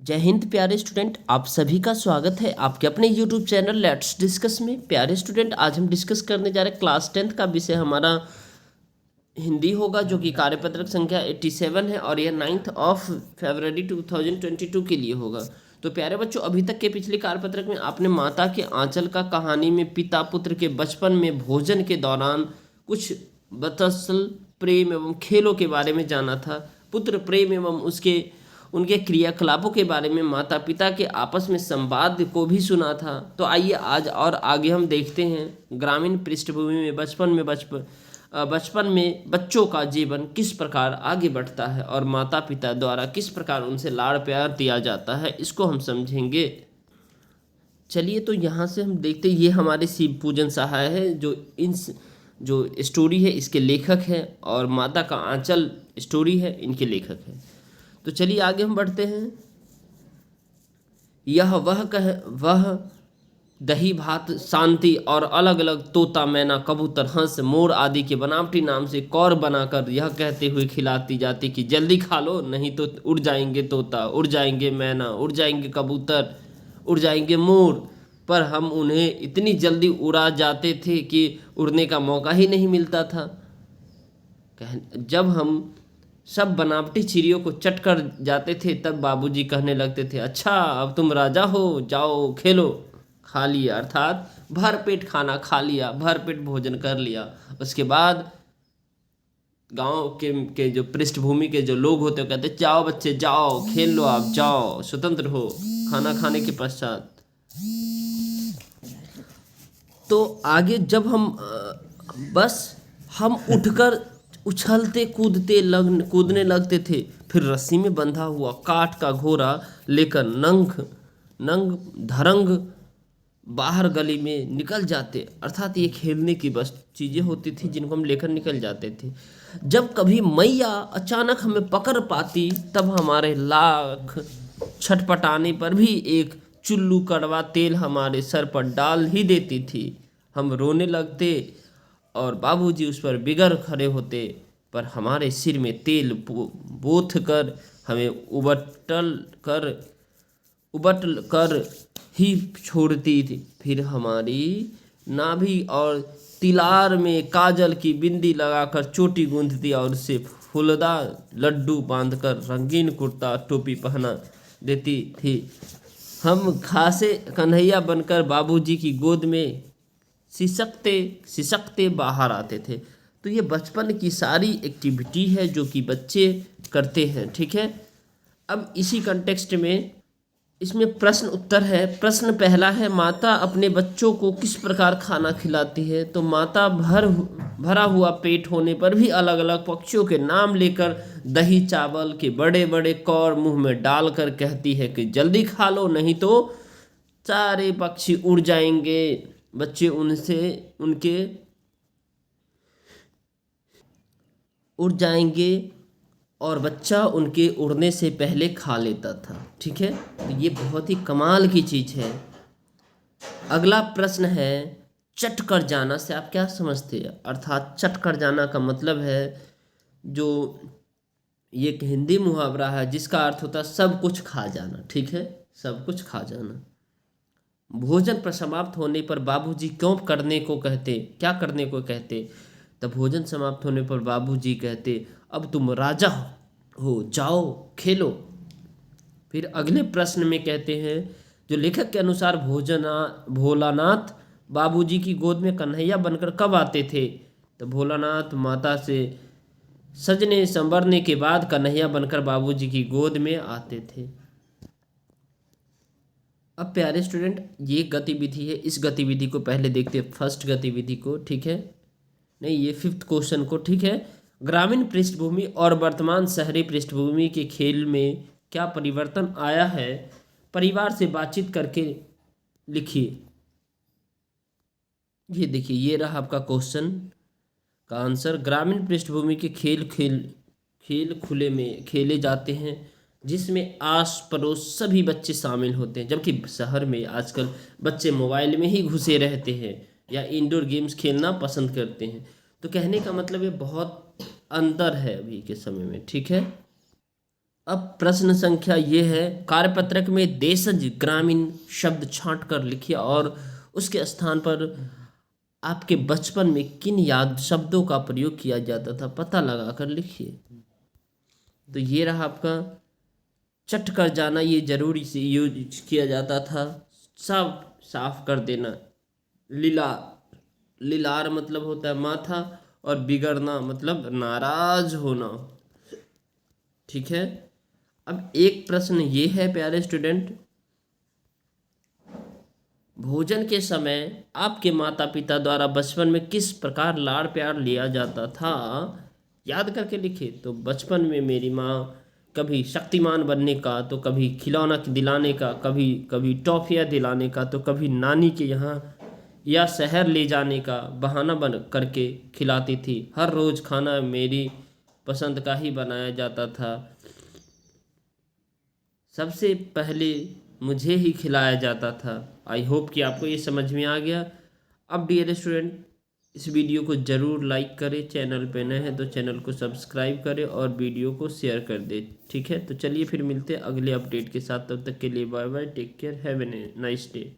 जय हिंद प्यारे स्टूडेंट, आप सभी का स्वागत है आपके अपने यूट्यूब चैनल लेट्स डिस्कस में। प्यारे स्टूडेंट, आज हम डिस्कस करने जा रहे हैं क्लास 10th का विषय हमारा हिंदी होगा, जो कि कार्यपत्रक संख्या 87 है और यह 9 फरवरी 2022 के लिए होगा। तो प्यारे बच्चों, अभी तक के पिछले कार्यपत्रक में आपने माता के आंचल का कहानी में पिता पुत्र के बचपन में भोजन के दौरान कुछ बतसल प्रेम एवं खेलों के बारे में जाना था। पुत्र प्रेम एवं उनके क्रियाकलापों के बारे में माता पिता के आपस में संवाद को भी सुना था। तो आइए आज और आगे हम देखते हैं ग्रामीण पृष्ठभूमि में बचपन में बच्चों का जीवन किस प्रकार आगे बढ़ता है और माता पिता द्वारा किस प्रकार उनसे लाड़ प्यार दिया जाता है, इसको हम समझेंगे। चलिए, तो यहाँ से हम देखते हैं, ये हमारे शिव पूजन सहाय है जो स्टोरी है इसके लेखक हैं, और माता का आंचल स्टोरी है इनके लेखक हैं। तो चलिए आगे हम बढ़ते हैं। वह दही भात शांति और अलग अलग तोता मैना कबूतर हंस मोर आदि के बनावटी नाम से कौर बनाकर यह कहते हुए खिलाती जाती कि जल्दी खा लो, नहीं तो उड़ जाएंगे तोता, उड़ जाएंगे मैना, उड़ जाएंगे कबूतर, उड़ जाएंगे मोर। पर हम उन्हें इतनी जल्दी उड़ा जाते थे कि उड़ने का मौका ही नहीं मिलता था। जब हम सब बनावटी चिड़ियों को चट कर जाते थे, तब बाबूजी कहने लगते थे, अच्छा अब तुम राजा हो, जाओ खेलो। खा लिया अर्थात भर पेट खाना खा लिया, भर पेट भोजन कर लिया। उसके बाद गांव के जो पृष्ठभूमि के जो लोग होते हैं कहते, जाओ बच्चे जाओ, खेल लो, आप जाओ, स्वतंत्र हो। खाना खाने के पश्चात तो आगे जब बस हम उठकर उछलते कूदने लगते थे। फिर रस्सी में बंधा हुआ काठ का घोड़ा लेकर नंग धरंग बाहर गली में निकल जाते। अर्थात ये खेलने की बस चीज़ें होती थी जिनको हम लेकर निकल जाते थे। जब कभी मैया अचानक हमें पकड़ पाती, तब हमारे लाख छटपटाने पर भी एक चुल्लू कड़वा तेल हमारे सर पर डाल ही देती थी। हम रोने लगते और बाबूजी उस पर बिगड़ खड़े होते, पर हमारे सिर में तेल बोथ कर हमें उबटल कर ही छोड़ती थी। फिर हमारी नाभि और तिलार में काजल की बिंदी लगाकर चोटी गूंथती और उसे फूलदार लड्डू बांधकर रंगीन कुर्ता टोपी पहना देती थी। हम खासे कन्हैया बनकर बाबूजी की गोद में सिसकते बाहर आते थे। तो ये बचपन की सारी एक्टिविटी है जो कि बच्चे करते हैं, ठीक है। अब इसी कंटेक्स्ट में इसमें प्रश्न उत्तर है। प्रश्न पहला है, माता अपने बच्चों को किस प्रकार खाना खिलाती है। तो माता भरा हुआ पेट होने पर भी अलग अलग पक्षियों के नाम लेकर दही चावल के बड़े बड़े कौर मुंह में डालकर कहती है कि जल्दी खा लो, नहीं तो सारे पक्षी उड़ जाएंगे। बच्चे उनके उड़ जाएंगे और बच्चा उनके उड़ने से पहले खा लेता था, ठीक है। तो ये बहुत ही कमाल की चीज़ है। अगला प्रश्न है, चट कर जाना से आप क्या समझते हैं। अर्थात चट कर जाना का मतलब है, जो ये एक हिंदी मुहावरा है जिसका अर्थ होता है सब कुछ खा जाना, ठीक है, सब कुछ खा जाना। भोजन पर समाप्त होने पर बाबूजी क्या करने को कहते। तब भोजन समाप्त होने पर बाबूजी कहते, अब तुम राजा हो, जाओ खेलो। फिर अगले प्रश्न में कहते हैं, जो लेखक के अनुसार भोलानाथ बाबूजी की गोद में कन्हैया बनकर कब आते थे। तो भोलानाथ माता से सजने संवरने के बाद कन्हैया बनकर बाबूजी की गोद में आते थे। अब प्यारे स्टूडेंट, ये गतिविधि है, इस गतिविधि को पहले देखते हैं, फर्स्ट गतिविधि को, ठीक है, नहीं ये 5th क्वेश्चन को, ठीक है। ग्रामीण पृष्ठभूमि और वर्तमान शहरी पृष्ठभूमि के खेल में क्या परिवर्तन आया है, परिवार से बातचीत करके लिखिए। ये देखिए, ये रहा आपका क्वेश्चन का आंसर। ग्रामीण पृष्ठभूमि के खेल खुले में खेले जाते हैं, जिसमें आस पड़ोस सभी बच्चे शामिल होते हैं, जबकि शहर में आजकल बच्चे मोबाइल में ही घुसे रहते हैं या इंडोर गेम्स खेलना पसंद करते हैं। तो कहने का मतलब ये बहुत अंतर है अभी के समय में, ठीक है। अब प्रश्न संख्या ये है, कार्यपत्रक में देशज ग्रामीण शब्द छांट कर लिखिए और उसके स्थान पर आपके बचपन में किन याद शब्दों का प्रयोग किया जाता था पता लगा कर लिखिए। तो ये रहा आपका चट कर जाना, ये जरूरी से यूज किया जाता था। सब साफ कर देना, लीला लीलार मतलब होता है माथा, और बिगड़ना मतलब नाराज होना। ठीक है। अब एक प्रश्न ये है प्यारे स्टूडेंट, भोजन के समय आपके माता पिता द्वारा बचपन में किस प्रकार लाड़ प्यार लिया जाता था, याद करके लिखे। तो बचपन में मेरी माँ कभी शक्तिमान बनने का, तो कभी खिलौना दिलाने का, कभी कभी टॉफियाँ दिलाने का, तो कभी नानी के यहाँ या शहर ले जाने का बहाना बन करके खिलाती थी। हर रोज़ खाना मेरी पसंद का ही बनाया जाता था, सबसे पहले मुझे ही खिलाया जाता था। आई होप कि आपको ये समझ में आ गया। अब डियर स्टूडेंट, इस वीडियो को ज़रूर लाइक करें, चैनल पे नए हैं तो चैनल को सब्सक्राइब करें और वीडियो को शेयर कर दें। ठीक है, तो चलिए फिर मिलते हैं अगले अपडेट के साथ। तब तक के लिए bye bye, take care, have a nice day.